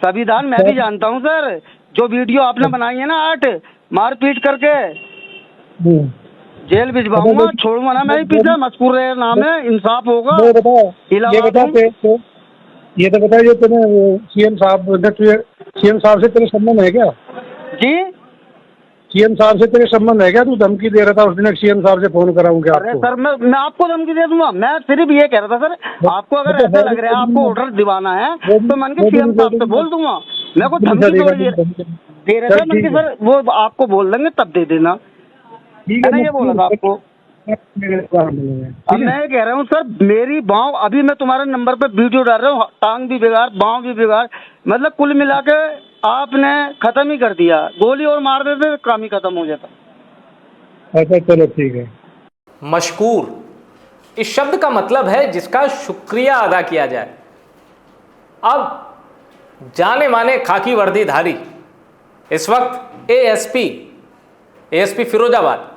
संविधान मैं भी जानता हूँ सर। जो वीडियो आपने बनाई है ना 8 मारपीट करके, जेल भिजवाऊंगा, छोड़ूंगा ना मैं ही पीछे। मशकूर रहे नाम है, इंसाफ होगा। ये बता इलाहाबाद ये तो बता, ये तेरे सीएम साहब से तेरे संबंध है क्या? जी सीएम साहब से तेरे संबंध है क्या? तू धमकी दे रहा था उस दिन सीएम साहब से फोन कराऊं क्या अरे आपको? सर मैं आपको धमकी दे दूंगा। मैं सिर्फ ये कह रहा था सर, आपको अगर ऐसा लग रहा है आपको ऑर्डर दिलाना है तो मन के सीएम साहब से बोल दूंगा। मैं को धमकी थोड़ी दे रहे थे मन के सर, वो आपको बोल देंगे तब दे देना, है ना? ये बोला था आपको। अब मैं ये कह रहा हूँ सर, मेरी बाँव अभी मैं तुम्हारे नंबर पे वीडियो डाल रहा हूँ, टांग भी बिगाड़, बाँव भी बिगाड़, मतलब कुल मिला के आपने खत्म ही कर दिया। गोली और मार देते तो काम ही खत्म हो जाता। अच्छा चलो ठीक है। मशकूर इस शब्द का मतलब है जिसका शुक्रिया अदा किया जाए। अब जाने माने खाकी वर्दीधारी, इस वक्त एएसपी फिरोजाबाद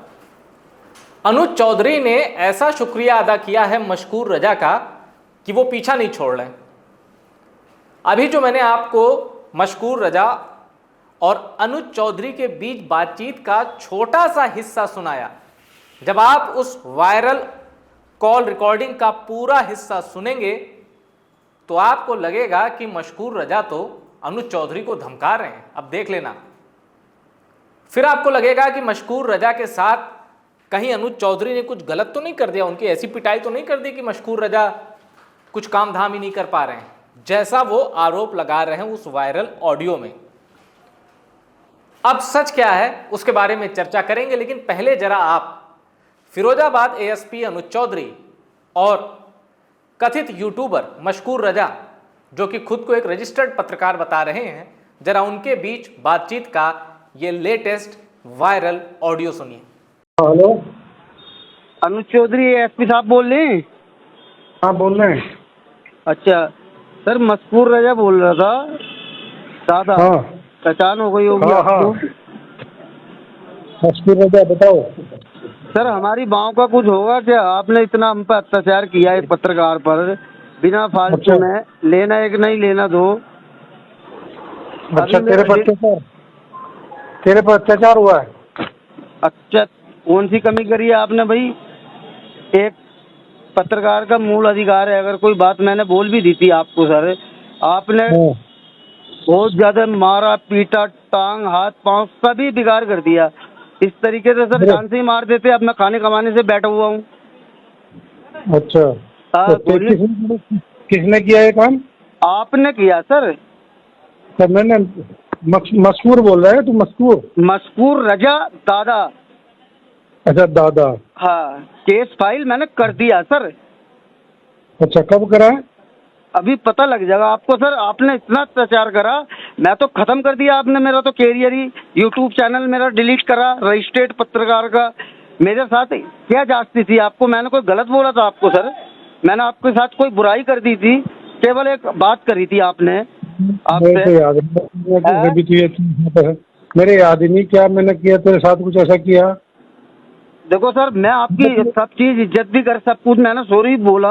अनुज चौधरी ने ऐसा शुक्रिया अदा किया है मशकूर रजा का कि वो पीछा नहीं छोड़ रहे। अभी जो मैंने आपको मशकूर रजा और अनुज चौधरी के बीच बातचीत का छोटा सा हिस्सा सुनाया, जब आप उस वायरल कॉल रिकॉर्डिंग का पूरा हिस्सा सुनेंगे तो आपको लगेगा कि मशकूर रजा तो अनुज चौधरी को धमका रहे हैं। अब देख लेना। फिर आपको लगेगा कि मशकूर रजा के साथ कहीं अनुज चौधरी ने कुछ गलत तो नहीं कर दिया, उनकी ऐसी पिटाई तो नहीं कर दी कि मशकूर रजा कुछ काम धाम ही नहीं कर पा रहे हैं, जैसा वो आरोप लगा रहे हैं उस वायरल ऑडियो में। अब सच क्या है उसके बारे में चर्चा करेंगे, लेकिन पहले जरा आप फिरोजाबाद एएसपी अनुज चौधरी और कथित यूट्यूबर मशकूर रजा, जो कि खुद को एक रजिस्टर्ड पत्रकार बता रहे हैं, जरा उनके बीच बातचीत का ये लेटेस्ट वायरल ऑडियो सुनिए। हेलो, अनुज चौधरी एएसपी साहब बोल रहे हैं? हाँ बोल रहे हैं। अच्छा सर, मशकूर रजा बोल रहा था दादा। हाँ पहचान हो गई होगी हाँ आपको? मशकूर रजा बताओ। सर हमारी बाँव का कुछ होगा क्या? आपने इतना हम पर अत्याचार किया एक पत्रकार पर, बिना फालतू अच्छा। में, लेना एक नहीं लेना दो। अच्छा तेरे पर अत्याचार हुआ है? अच्छा, कौन सी कमी करी है आपने भाई? एक पत्रकार का मूल अधिकार है, अगर कोई बात मैंने बोल भी दी थी आपको सर, आपने बहुत ज्यादा मारा पीटा, टांग हाथ पांव सभी बिगाड़ कर दिया। इस तरीके से सर जान से ही मार देते। अब मैं खाने कमाने से बैठा हुआ हूँ। अच्छा तो किसने किया ये काम? आपने किया सर। तो मैंने मशकूर बोल रहा है तू? मशकूर रजा दादा। अच्छा दादा। हाँ, केस फाइल मैंने कर दिया सर। अच्छा कब करा? अभी पता लग जाएगा आपको सर। आपने इतना अत्याचार करा, मैं तो खत्म कर दिया। आपने मेरा तो कैरियर ही, यूट्यूब चैनल मेरा डिलीट करा, रजिस्टर्ड पत्रकार का। मेरे साथ क्या जांचती थी आपको? मैंने कोई गलत बोला था आपको सर? मैंने आपके साथ कोई बुराई कर दी थी? केवल एक बात करी थी आपने आपसे। मेरे याद ही नहीं क्या मैंने किया तेरे साथ, कुछ ऐसा किया? देखो सर, मैं आपकी सब चीज इज्जत भी कर, सब कुछ मैंने सॉरी बोला।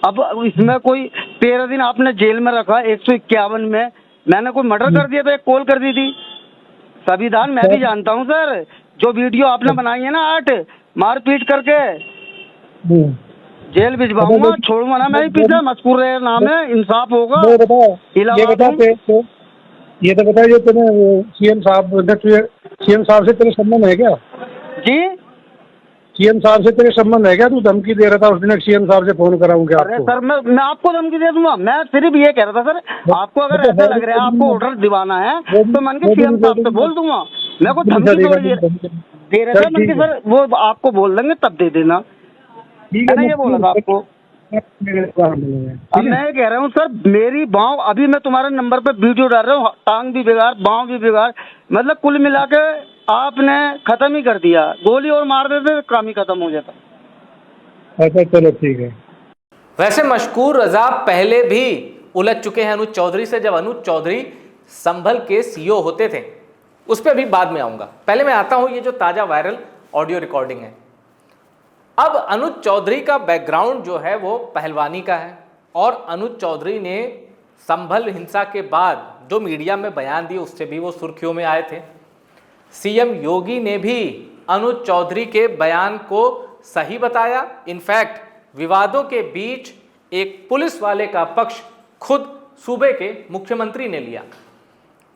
अब इसमें कोई 13 दिन आपने जेल में रखा, 151 में मैंने कोई मर्डर कर दिया था? एक कॉल कर दी थी। संविधान मैं भी जानता हूँ सर। जो वीडियो आपने बनाई है ना 8 मारपीट करके, जेल भिजवाऊंगा, छोड़ूंगा ना मैं ही पीछे। मशकूर रहे नाम है, इंसाफ होगा। ये तो बता, जो तेरे सीएम साहब से तेरे संबंध है क्या? जी सीएम साहब से तेरे संबंध है क्या? तू धमकी दे रहा था उस दिन सीएम साहब से फोन कराऊं क्या अरे आपको? सर मैं आपको धमकी दे दूंगा। मैं सिर्फ ये कह रहा था सर, आपको अगर ऐसा लग रहा है आपको ऑर्डर दिलाना है तो मन के सीएम साहब से बोल दूंगा। मैं को धमकी थोड़ी दे रहे थे मन के सर, वो आपको बोल देंगे तब दे देना, है ना? ये बोला था आपको। अब मैं ये कह रहा हूँ सर, मेरी बाँव अभी मैं तुम्हारे नंबर पे वीडियो डाल रहा हूँ, टांग भी बिगाड़, बाँव भी बिगाड़, मतलब कुल मिला के आपने खत्म ही कर दिया। गोली और मार देते तो काम ही खत्म हो जाता। अच्छा चलो ठीक है। वैसे मशकूर रजा पहले भी उलझ चुके हैं अनुज चौधरी से, जब अनुज चौधरी संभल के सीईओ होते थे। उस पर भी बाद में आऊंगा। पहले मैं आता हूं ये जो ताजा वायरल ऑडियो रिकॉर्डिंग है। अब अनुज चौधरी का बैकग्राउंड जो है वो पहलवानी का है, और अनुज चौधरी ने संभल हिंसा के बाद जो मीडिया में बयान दिए उससे भी वो सुर्खियों में आए थे। सीएम योगी ने भी अनुज चौधरी के बयान को सही बताया। इनफैक्ट विवादों के बीच एक पुलिस वाले का पक्ष खुद सूबे के मुख्यमंत्री ने लिया।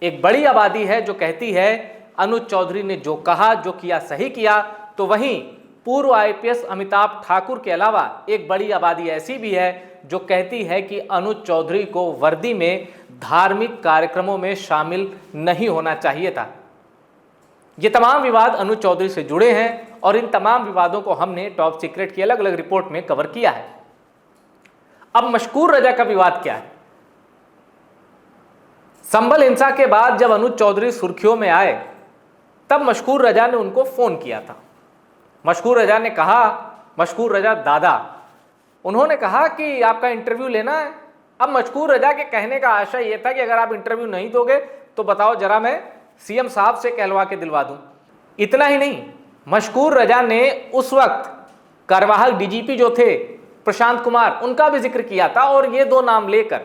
एक बड़ी आबादी है जो कहती है अनुज चौधरी ने जो कहा जो किया सही किया, तो वहीं पूर्व आईपीएस अमिताभ ठाकुर के अलावा एक बड़ी आबादी ऐसी भी है जो कहती है कि अनुज चौधरी को वर्दी में धार्मिक कार्यक्रमों में शामिल नहीं होना चाहिए था। ये तमाम विवाद अनुज चौधरी से जुड़े हैं और इन तमाम विवादों को हमने टॉप सीक्रेट की अलग अलग रिपोर्ट में कवर किया है। अब मशकूर रजा का विवाद क्या है? संभल हिंसा के बाद जब अनुज चौधरी सुर्खियों में आए तब मशकूर रजा ने उनको फोन किया था। मशकूर रजा ने कहा, मशकूर रजा दादा, उन्होंने कहा कि आपका इंटरव्यू लेना है। अब मशकूर रजा के कहने का आशय यह था कि अगर आप इंटरव्यू नहीं दोगे तो बताओ जरा मैं सीएम साहब से कहलवा के दिलवा दूं। इतना ही नहीं, मशकूर रजा ने उस वक्त कार्यवाहक डीजीपी जो थे प्रशांत कुमार, उनका भी जिक्र किया था और ये दो नाम लेकर,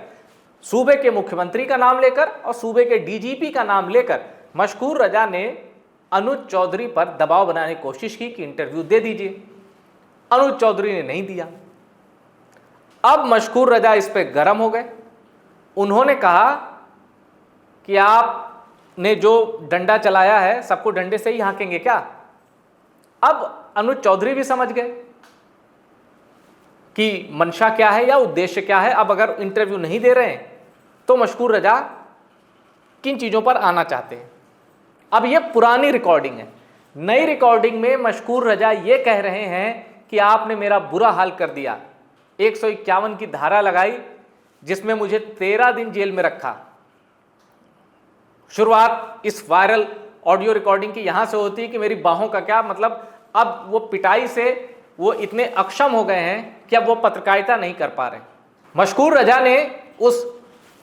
सूबे के मुख्यमंत्री का नाम लेकर और सूबे के डीजीपी का नाम लेकर मशकूर रजा ने अनुज चौधरी पर दबाव बनाने की कोशिश की कि इंटरव्यू दे दीजिए। अनुज चौधरी ने नहीं दिया। अब मशकूर रजा इस पे गर्म हो गए। उन्होंने कहा कि आपने जो डंडा चलाया है सबको डंडे से ही हाँकेंगे क्या? अब अनुज चौधरी भी समझ गए कि मंशा क्या है या उद्देश्य क्या है। अब अगर इंटरव्यू नहीं दे रहे हैं तो मशकूर रजा किन चीज़ों पर आना चाहते हैं। अब ये पुरानी रिकॉर्डिंग है। नई रिकॉर्डिंग में मशकूर रजा ये कह रहे हैं कि आपने मेरा बुरा हाल कर दिया, 151 की धारा लगाई जिसमें मुझे 13 दिन जेल में रखा। शुरुआत इस वायरल ऑडियो रिकॉर्डिंग की यहां से होती है कि मेरी बाहों का क्या मतलब। अब वो पिटाई से वो इतने अक्षम हो गए हैं कि अब वो पत्रकारिता नहीं कर पा रहे। मशकूर रजा ने उस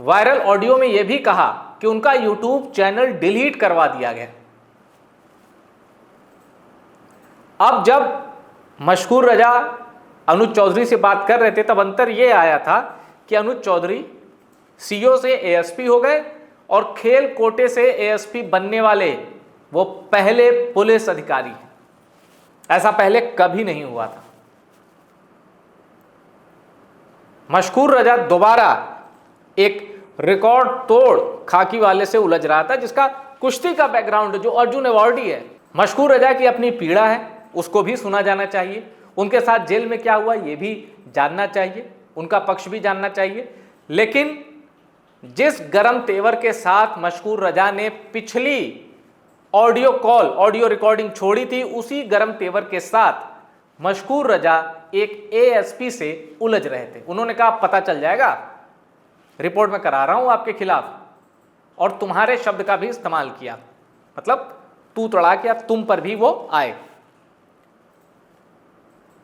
वायरल ऑडियो में यह भी कहा कि उनका यूट्यूब चैनल डिलीट करवा दिया गया। अब जब मशकूर रजा अनुज चौधरी से बात कर रहे थे तब अंतर यह आया था कि अनुज चौधरी सीओ से एएसपी हो गए और खेल कोटे से एएसपी बनने वाले वो पहले पुलिस अधिकारी हैं। ऐसा पहले कभी नहीं हुआ था। मशकूर रजा दोबारा एक रिकॉर्ड तोड़ खाकी वाले से उलझ रहा था जिसका कुश्ती का बैकग्राउंड जो अर्जुन अवार्डी है। मशकूर रजा की अपनी पीड़ा है, उसको भी सुना जाना चाहिए। उनके साथ जेल में क्या हुआ ये भी जानना चाहिए, उनका पक्ष भी जानना चाहिए। लेकिन जिस गरम तेवर के साथ मशकूर रजा ने पिछली ऑडियो कॉल, ऑडियो रिकॉर्डिंग छोड़ी थी, उसी गरम तेवर के साथ मशकूर रजा एक एएसपी से उलझ रहे थे। उन्होंने कहा पता चल जाएगा, रिपोर्ट में करा रहा हूं आपके खिलाफ, और तुम्हारे शब्द का भी इस्तेमाल किया, मतलब तू तड़ा के अब तुम पर भी वो आए।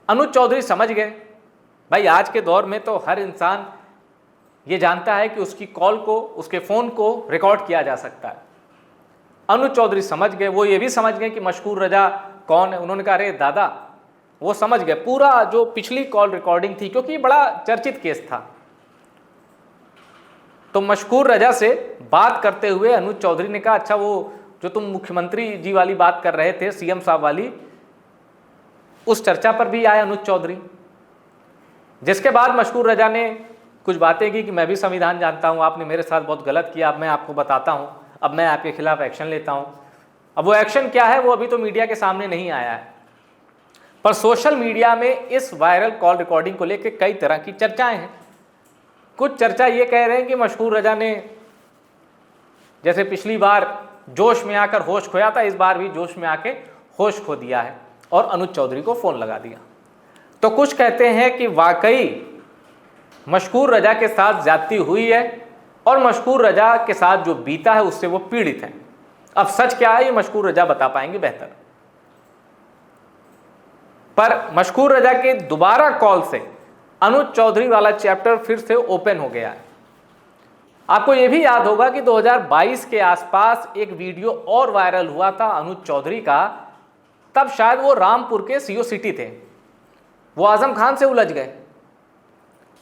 अनुज चौधरी समझ गए भाई आज के दौर में तो हर इंसान ये जानता है कि उसकी कॉल को, उसके फोन को रिकॉर्ड किया जा सकता है। अनुज चौधरी समझ गए। वो ये भी समझ गए कि मशकूर रजा कौन है। उन्होंने कहा अरे दादा, वो समझ गए पूरा जो पिछली कॉल रिकॉर्डिंग थी, क्योंकि बड़ा चर्चित केस था। तो मशकूर रजा से बात करते हुए अनुज चौधरी ने कहा अच्छा वो जो तुम मुख्यमंत्री जी वाली बात कर रहे थे, सीएम साहब वाली, उस चर्चा पर भी आए अनुज चौधरी। जिसके बाद मशकूर रजा ने कुछ बातें की कि मैं भी संविधान जानता हूं, आपने मेरे साथ बहुत गलत किया, अब मैं आपको बताता हूं, अब मैं आपके खिलाफ एक्शन लेता हूं। अब वो एक्शन क्या है वो अभी तो मीडिया के सामने नहीं आया है, पर सोशल मीडिया में इस वायरल कॉल रिकॉर्डिंग को लेकर कई तरह की चर्चाएं हैं। कुछ चर्चा ये कह रहे हैं कि मशकूर रजा ने जैसे पिछली बार जोश में आकर होश खोया था, इस बार भी जोश में आके होश खो दिया है और अनुज चौधरी को फोन लगा दिया। तो कुछ कहते हैं कि वाकई मशकूर रजा के साथ ज्यादती हुई है और मशकूर रजा के साथ जो बीता है उससे वो पीड़ित हैं। अब सच क्या है ये मशकूर रजा बता पाएंगे बेहतर। पर मशकूर रजा के दोबारा कॉल से अनुज चौधरी वाला चैप्टर फिर से ओपन हो गया है। आपको यह भी याद होगा कि 2022 के आसपास एक वीडियो और वायरल हुआ था अनुज चौधरी का, तब शायद वो रामपुर के सीओ सिटी थे। वो आजम खान से उलझ गए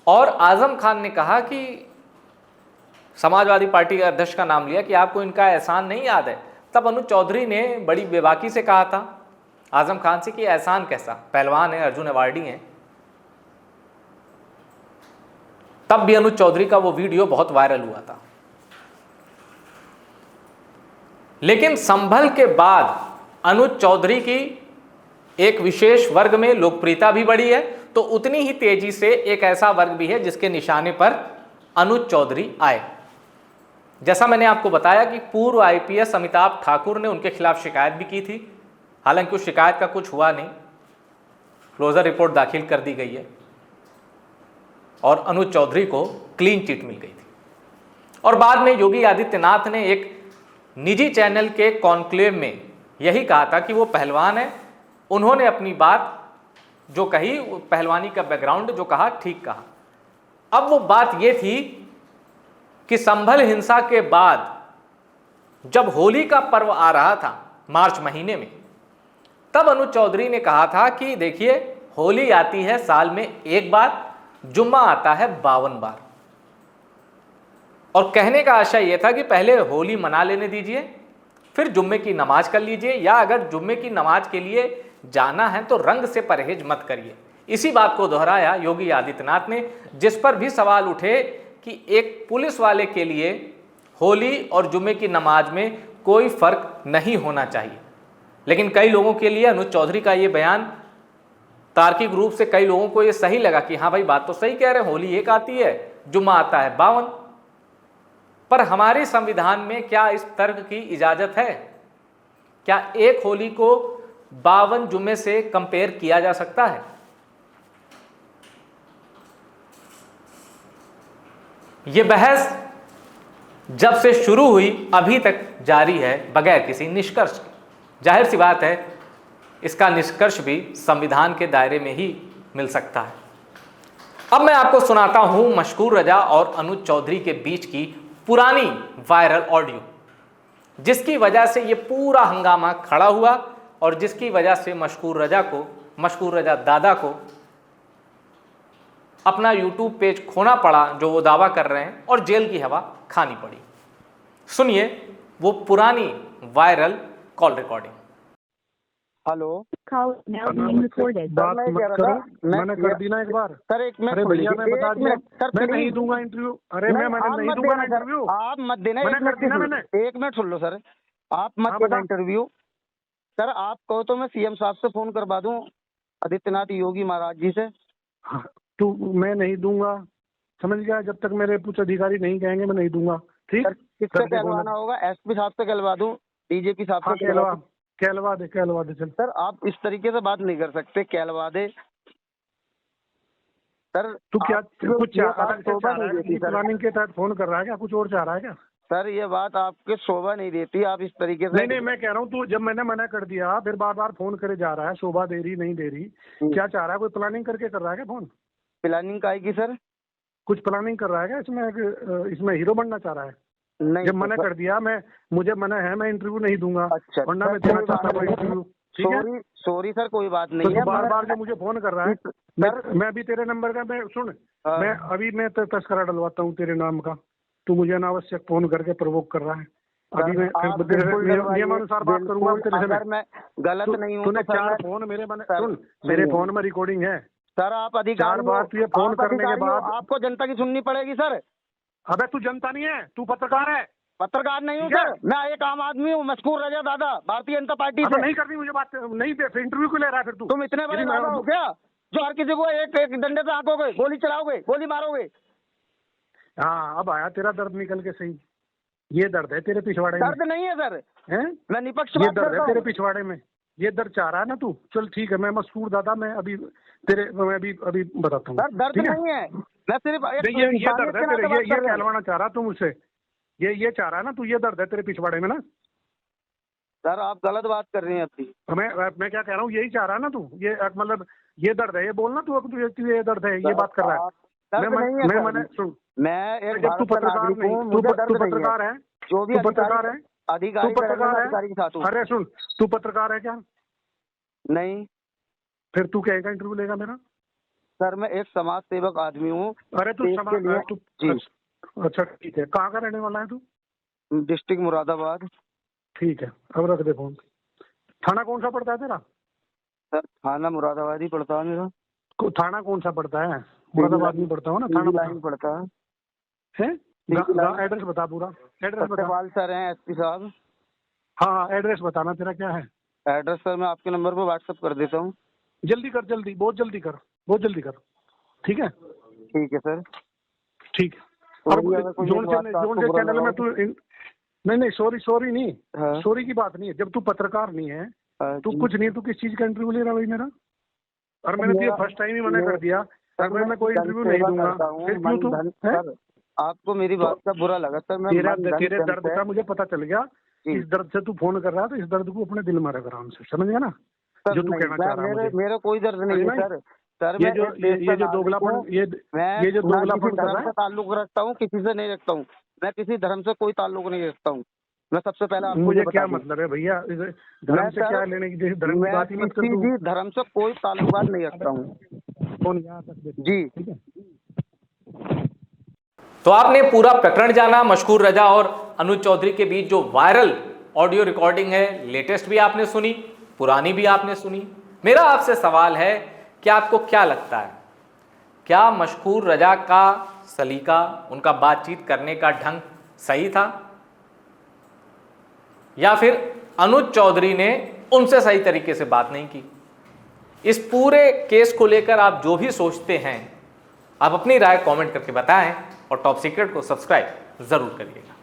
और आजम खान ने कहा कि समाजवादी पार्टी के अध्यक्ष का नाम लिया कि आपको इनका एहसान नहीं याद है। तब अनुज चौधरी ने बड़ी बेबाकी से कहा था आजम खान से कि एहसान कैसा, पहलवान है, अर्जुन अवार्डी हैं। तब भी अनुज चौधरी का वो वीडियो बहुत वायरल हुआ था। लेकिन संभल के बाद अनुज चौधरी की एक विशेष वर्ग में लोकप्रियता भी बढ़ी है, तो उतनी ही तेजी से एक ऐसा वर्ग भी है जिसके निशाने पर अनुज चौधरी आए। जैसा मैंने आपको बताया कि पूर्व आईपीएस अमिताभ ठाकुर ने उनके खिलाफ शिकायत भी की थी, हालांकि उस शिकायत का कुछ हुआ नहीं, क्लोजर रिपोर्ट दाखिल कर दी गई है और अनुज चौधरी को क्लीन चिट मिल गई थी। और बाद में योगी आदित्यनाथ ने एक निजी चैनल के कॉन्क्लेव में यही कहा था कि वो पहलवान है, उन्होंने अपनी बात जो कही, पहलवानी का बैकग्राउंड जो कहा ठीक कहा। अब वो बात ये थी कि संभल हिंसा के बाद जब होली का पर्व आ रहा था मार्च महीने में, तब अनुज चौधरी ने कहा था कि देखिए होली आती है साल में एक बार, जुम्मा आता है 52 बार। और कहने का आशय यह था कि पहले होली मना लेने दीजिए, फिर जुम्मे की नमाज कर लीजिए, या अगर जुम्मे की नमाज के लिए जाना है तो रंग से परहेज मत करिए। इसी बात को दोहराया योगी आदित्यनाथ ने, जिस पर भी सवाल उठे कि एक पुलिस वाले के लिए होली और जुम्मे की नमाज में कोई फर्क नहीं होना चाहिए। लेकिन कई लोगों के लिए अनुज चौधरी का ये बयान तार्किक रूप से कई लोगों को ये सही लगा कि हाँ भाई बात तो सही कह रहे हैं, होली एक आती है, जुम्मा आता है 52। पर हमारे संविधान में क्या इस तर्क की इजाजत है? क्या एक होली को 52 जुम्मे से कंपेयर किया जा सकता है? ये बहस जब से शुरू हुई अभी तक जारी है बगैर किसी निष्कर्ष के। जाहिर सी बात है इसका निष्कर्ष भी संविधान के दायरे में ही मिल सकता है। अब मैं आपको सुनाता हूं मशकूर रजा और अनुज चौधरी के बीच की पुरानी वायरल ऑडियो, जिसकी वजह से ये पूरा हंगामा खड़ा हुआ और जिसकी वजह से मशकूर रजा दादा को अपना यूट्यूब पेज खोना पड़ा जो वो दावा कर रहे हैं, और जेल की हवा खानी पड़ी। सुनिए वो पुरानी viral call recording. Hello Call now being recorded. बात मैं मत कह रहा करो, था, मैंने कर दी ना एक बार। सर एक मिनट अरे भैया मैं बता दिया, सर मैं please। नहीं दूंगा इंटरव्यू। अरे नहीं, मैंने आप नहीं मत दूंगा देना सर, इंटरव्यू। आप मत देना। मैंने एक कर दी ना मिनट मैंने। एक मिनट सुन लो सर, आप मत हाँ, देना बता। इंटरव्यू। सर आप कहो तो मैं सीएम साहब से फोन करवा दूं, आदित्यनाथ योगी महाराज जी से। हाँ, तू मैं नहीं दूंगा, समझ गया? जब तक मेरे कुछ अधिकारी नहीं कहेंगे मैं नहीं दूंगा। ठीक? सर किससे कहलवाना होगा? एसपी साहब से कहलवा दूं, डीजीपी साहब हाँ, से कहलवा दूं? कहलवा दे चल। सर आप इस तरीके से बात नहीं कर सकते, कहलवा दे सर। तू क्या कुछ ये चाह बात शोभा नहीं देती सर। प्लानिंग के तहत फोन कर रहा है क्या? कुछ और चाह रहा है क्या? सर ये बात आपके शोभा नहीं देती, आप इस तरीके से। नहीं मैं कह रहा हूँ तू जब मैंने मना कर दिया फिर बार बार फोन करे जा रहा है, शोभा दे रही नहीं दे रही, क्या चाह रहा है? कोई प्लानिंग करके कर रहा है क्या फोन? प्लानिंग का है कि सर? कुछ प्लानिंग कर रहा है क्या इसमें हीरो बनना चाह रहा है? नहीं जब मना कर दिया, मुझे मना है, मैं इंटरव्यू नहीं दूंगा। अच्छा, वरना मैं देना चाहता हूँ इंटरव्यू। ठीक है? सॉरी सर, कोई बात नहीं तो है। बार बार जो मुझे फोन कर रहा है, मैं भी तेरे नंबर का, मैं सुन, मैं अभी मैं तस्करा डलवाता हूँ तेरे नाम का। तू मुझे अनावश्यक फोन करके प्रवोक कर रहा है। अभी मैं नियमानुसार बात करूंगा तेरे से। अगर मैं गलत नहीं हूँ तूने तो 4 फोन सुन, मेरे फोन में रिकॉर्डिंग है सर। आप अधिकार 4 बार तुझे फोन करने के बाद आपको जनता की सुननी पड़ेगी सर। अबे तू जनता नहीं है, तू पत्रकार है। पत्रकार नहीं हूँ सर, मैं एक आम आदमी हूँ। मशकूर रजा दादा, भारतीय जनता पार्टी से। नहीं करनी मुझे बात, नहीं इंटरव्यू क्यों ले रहा है फिर तू? तुम इतने बड़े दादा हो क्या जो हर किसी को एक डंडे से आंकोगे, गोली चलाओगे, गोली मारोगे? हाँ, अब आया तेरा दर्द निकल के सही। ये दर्द है तेरे पिछवाड़े में। दर्द नहीं है सर, हैं? मैं निपक्ष ये बात दर्द करता है तेरे हूँ। पिछवाड़े में, ये दर्द चाह रहा है ना तू। चल ठीक है, मैं मशहूर दादा, मैं अभी बताता हूँ। सर दर्द नहीं है, मैं सिर्फ ये दर्द है तेरे, ये कहलवाना चाह रहा तू मुझसे, ये चाह रहा है ना तू, ये दर्द है तेरे पिछवाड़े में ना। सर आप गलत बात कर रहे हैं अपनी। मैं क्या कह रहा हूँ, यही चाह रहा है ना तू, ये मतलब ये दर्द है, ये बोलना तू ये दर्द है, ये बात कर रहा है। सुन, मैं एक जब तू पत्रकार नहीं, तू पत्रकार है, जो भी पत्रकार है, अधिकारी के साथ। अरे सुन, तू पत्रकार है क्या? नहीं। फिर तू क्या इंटरव्यू लेगा मेरा? सर मैं एक समाज सेवक आदमी हूँ। अरे तू अच्छा ठीक है, कहाँ का रहने वाला है तू? डिस्ट्रिक्ट मुरादाबाद। ठीक है, अब रख दे फोन। थाना कौन सा पड़ता है तेरा? सर थाना मुरादाबाद ही पड़ता है मेरा। थाना कौन सा पड़ता है? मुरादाबाद नहीं पड़ता हो ना थाना? लाइन पड़ता है। एड्रेस बता पूरा, एड्रेस बता। सत्यपाल सर हैं एसपी साहब। हाँ एड्रेस बताना, तेरा क्या है? एड्रेस सर मैं आपके नंबर पर व्हाट्सअप कर देता हूँ। जल्दी कर, जल्दी, बहुत जल्दी कर, बहुत जल्दी कर। ठीक है ठीक है सर। ठीक है। और जोन से चैनल में तू नहीं सॉरी नहीं, सॉरी की बात नहीं है। जब तू पत्रकार नहीं है, तू कुछ नहीं, तू किस चीज का इंटरव्यू ले रहा भाई मेरा? और मैंने तुझे फर्स्ट टाइम ही मना कर दिया, अगर मैं कोई इंटरव्यू नहीं दूंगा। फिर क्यों तू? आपको मेरी बात का बुरा लगा सर। मैं तेरे दर्द का मुझे पता चल गया, इस दर्द से तू फोन कर रहा है, तो इस दर्द को अपने दिल में रख आराम से, समझ गया ना जो तू कहना चाह रहा है? मेरा कोई दर्द नहीं है सर। सर ये जो दोगलापन, ये जो दोगलापन कर रहा है, ताल्लुक रखता हूँ किसी से नहीं रखता हूँ। मैं किसी धर्म से कोई ताल्लुक नहीं रखता हूँ। मैं सबसे पहले मुझे क्या मतलब है भैया, धर्म से क्या लेने की? धर्म की बात ही मत कर तू। धर्म से कोई ताल्लुकात नहीं रखता हूँ। फोन यहाँ तक दे जी ठीक है। तो आपने पूरा प्रकरण जाना, मशकूर रजा और अनुज चौधरी के बीच जो वायरल ऑडियो रिकॉर्डिंग है, लेटेस्ट भी आपने सुनी, पुरानी भी आपने सुनी। मेरा आपसे सवाल है कि आपको क्या लगता है, क्या मशकूर रजा का सलीका, उनका बातचीत करने का ढंग सही था, या फिर अनुज चौधरी ने उनसे सही तरीके से बात नहीं की? इस पूरे केस को लेकर आप जो भी सोचते हैं, आप अपनी राय कमेंट करके बताएं और टॉप सीक्रेट को सब्सक्राइब जरूर करिएगा।